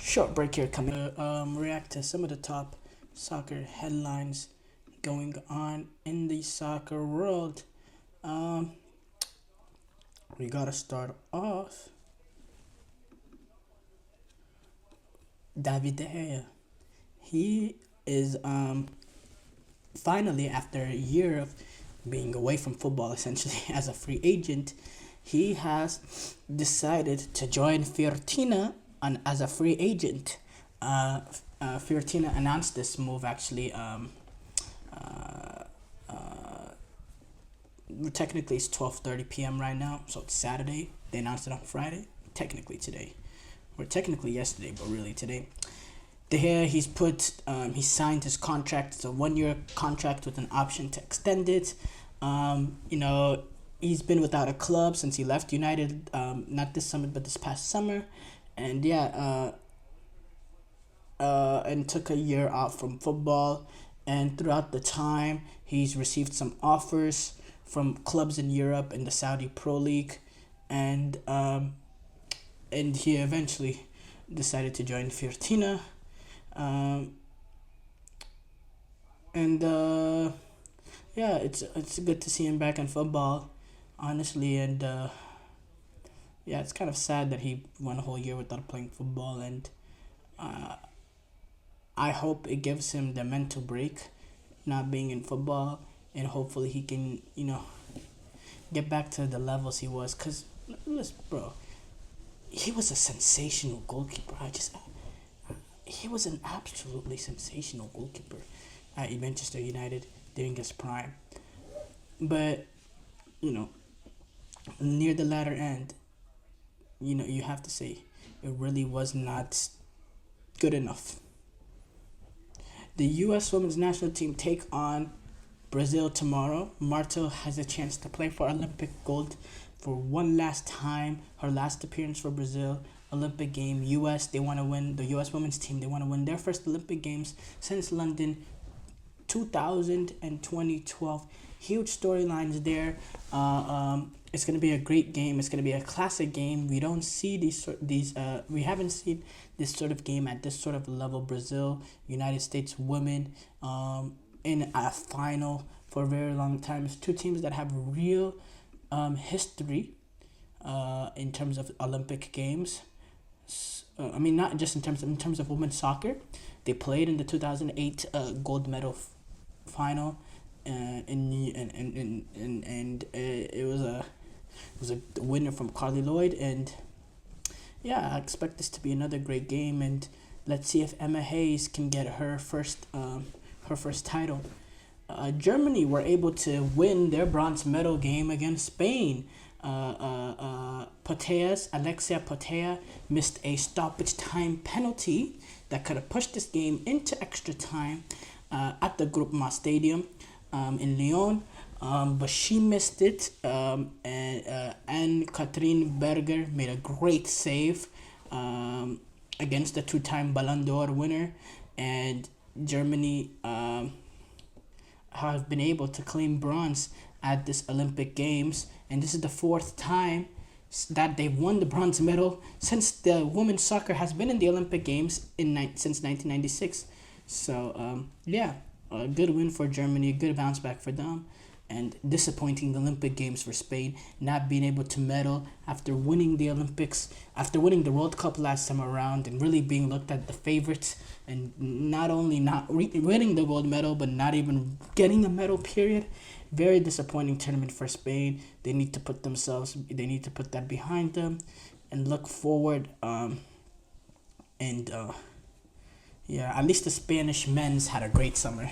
Short break here coming. React to some of the top soccer headlines going on in the soccer world. Um, we gotta start off. David De Gea. He is finally, after a year of being away from football, essentially as a free agent, he has decided to join Fiorentina as a free agent. Fiorentina announced this move actually. Uh, uh, Technically, it's 12:30 p.m. right now, so it's Saturday. They announced it on Friday. Technically today, or technically yesterday, but really today. De Gea, he signed his contract. It's a 1 year contract with an option to extend it. He's been without a club since he left United, not this summer, but this past summer. And and took a year out from football. And throughout the time, he's received some offers from clubs in Europe and the Saudi Pro League. And he eventually decided to join Fiorentina. Um, and Yeah, it's good to see him back in football, honestly. And yeah, it's kind of sad that he went a whole year without playing football. And uh, I hope it gives him the mental break, not being in football, and hopefully he can get back to the levels he was. Cause listen, bro, he was a sensational goalkeeper. He was an absolutely sensational goalkeeper at Manchester United during his prime. But, you know, near the latter end, you have to say it really was not good enough. The U.S. women's national team take on Brazil tomorrow. Marta has a chance to play for Olympic gold for one last time. Her last appearance for Brazil. Olympic game. They want to win. The U.S. women's team, they want to win their first Olympic games since London 2000 and 2012. Huge storylines there. It's gonna be a great game. It's gonna be a classic game. We don't see we haven't seen this sort of game at this sort of level. Brazil, United States women, in a final for a very long time. It's two teams that have real history in terms of Olympic games. Not just in terms of women's soccer. They played in the 2008 gold medal final, and it was a winner from Carly Lloyd. And yeah, I expect this to be another great game. And let's see if Emma Hayes can get her first title. Germany were able to win their bronze medal game against Spain. Alexia Potea missed a stoppage time penalty that could have pushed this game into extra time at the Groupama Stadium in Lyon, but she missed it. And Katrin Berger made a great save against the two-time Ballon d'Or winner, and Germany have been able to claim bronze at this Olympic Games, and this is the fourth time that they've won the bronze medal since the women's soccer has been in the Olympic Games since 1996. So a good win for Germany, a good bounce back for them, and disappointing Olympic Games for Spain, not being able to medal after winning the Olympics, after winning the World Cup last time around, and really being looked at the favorites, and not only not winning the gold medal, but not even getting a medal. Period. Very disappointing tournament for Spain. They need to put that behind them, and look forward. At least the Spanish men's had a great summer.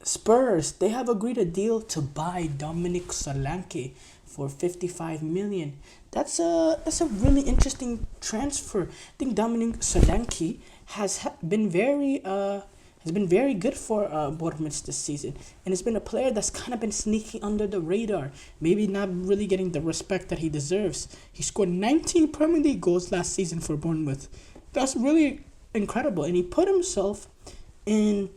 Spurs, they have agreed a deal to buy Dominic Solanke for 55 million. That's a really interesting transfer. I think Dominic Solanke has been very good for Bournemouth this season, and it's been a player that's kind of been sneaking under the radar, maybe not really getting the respect that he deserves. He scored 19 Premier League goals last season for Bournemouth. That's really incredible, and he put himself in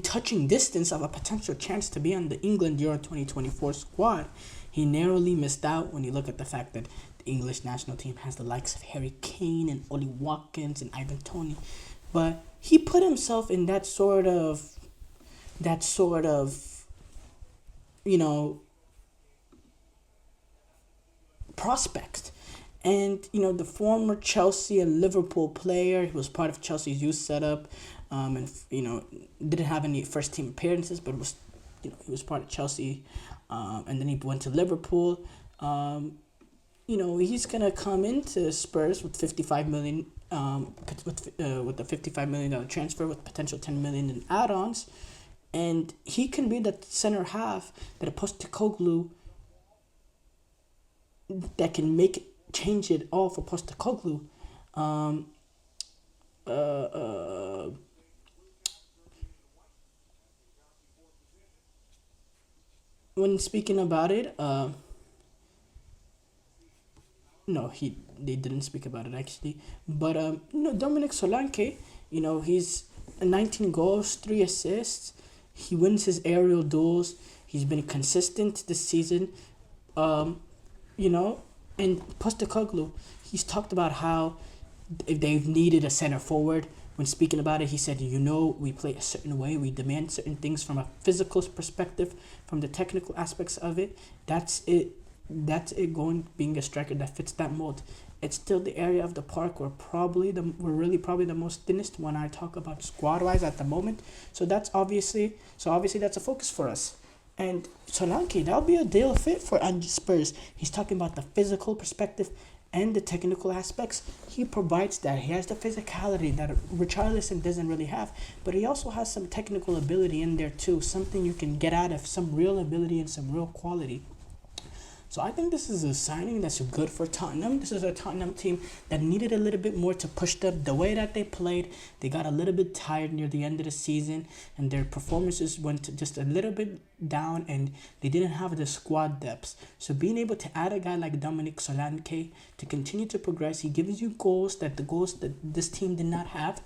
touching distance of a potential chance to be on the England Euro 2024 squad. He narrowly missed out when you look at the fact that the English national team has the likes of Harry Kane and Ollie Watkins and Ivan Toney, but he put himself in that sort of you know prospect. And the former Chelsea and Liverpool player, he was part of Chelsea's youth setup, and didn't have any first team appearances, but was he was part of Chelsea, and then he went to Liverpool. He's gonna come into Spurs with 55 million, with a $55 million transfer with potential 10 million in add-ons, and he can be that center half that a Postecoglou that can change it all for Postecoglou. When speaking about it, no, they didn't speak about it actually. But Dominic Solanke, he's 19 goals, 3 assists. He wins his aerial duels. He's been consistent this season. And Postecoglou, he's talked about how if they've needed a center forward. When speaking about it, he said, we play a certain way. We demand certain things from a physical perspective, from the technical aspects of it. That's it. That's it. Being a striker that fits that mold. It's still the area of the park where we're really probably the most thinnest when I talk about squad wise at the moment. So obviously that's a focus for us. And Solanke, that'll be a deal fit for Spurs. He's talking about the physical perspective and the technical aspects. He provides that. He has the physicality that Richarlison doesn't really have, but he also has some technical ability in there too, something you can get out of, some real ability and some real quality. So I think this is a signing that's good for Tottenham. This is a Tottenham team that needed a little bit more to push them. The way that they played, they got a little bit tired near the end of the season, and their performances went just a little bit down, and they didn't have the squad depth. So being able to add a guy like Dominic Solanke to continue to progress, he gives you goals that this team did not have.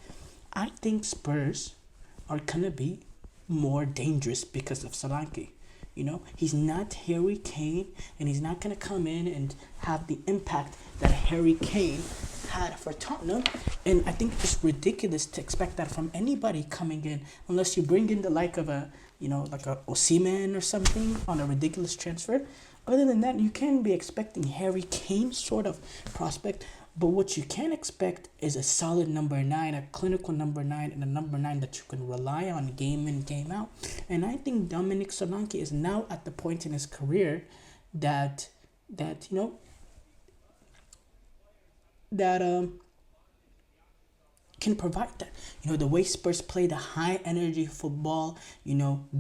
I think Spurs are going to be more dangerous because of Solanke. He's not Harry Kane, and he's not going to come in and have the impact that Harry Kane had for Tottenham. And I think it's ridiculous to expect that from anybody coming in, unless you bring in the like of like a Osimhen or something on a ridiculous transfer. Other than that, you can't be expecting Harry Kane sort of prospect. But what you can expect is a solid number 9, a clinical number 9, and a number 9 that you can rely on game in, game out. And I think Dominic Solanke is now at the point in his career that can provide that. The way Spurs play the high energy football,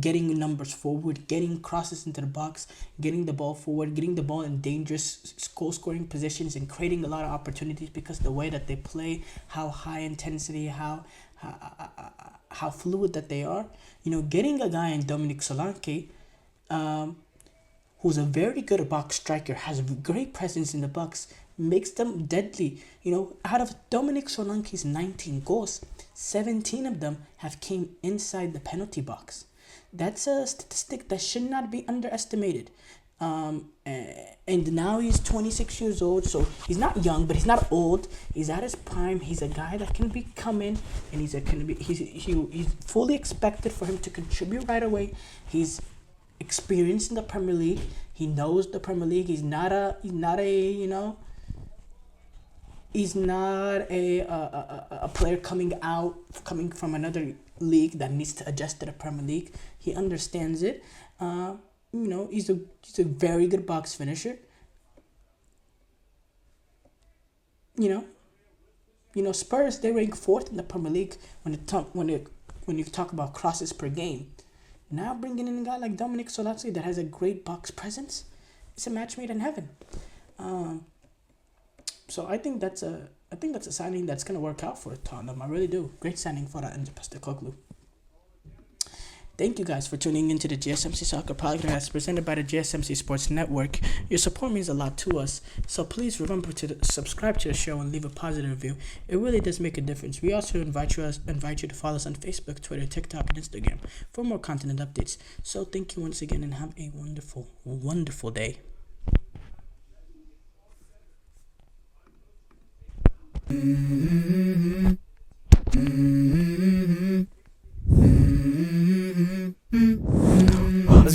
getting numbers forward, getting crosses into the box, getting the ball forward, getting the ball in dangerous goal scoring positions, and creating a lot of opportunities because the way that they play, how high intensity, how fluid that they are. Getting a guy in Dominic Solanke, who's a very good box striker, has great presence in the box, makes them deadly. Out of Dominic Solanke's 19 goals, 17 of them have came inside the penalty box. That's a statistic that should not be underestimated. And now he's 26 years old, so he's not young, but he's not old. He's at his prime. He's a guy that can come in, and he's fully expected for him to contribute right away. He's experienced in the Premier League. He knows the Premier League. He's not a player coming from another league that needs to adjust to the Premier League. He understands it. He's a very good box finisher. Spurs, they rank 4th in the Premier League when you talk about crosses per game. Now bringing in a guy like Dominic Solanke that has a great box presence, it's a match made in heaven. So I think that's a signing that's gonna work out for Tottenham. I really do. Great signing for Emran Shibeshi. Thank you guys for tuning into the GSMC Soccer Podcast presented by the GSMC Sports Network. Your support means a lot to us, so please remember to subscribe to the show and leave a positive review. It really does make a difference. We also invite you to follow us on Facebook, Twitter, TikTok, and Instagram for more content and updates. So thank you once again, and have a wonderful, wonderful day. Let's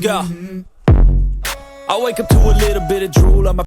go. I wake up to a little bit of drool on my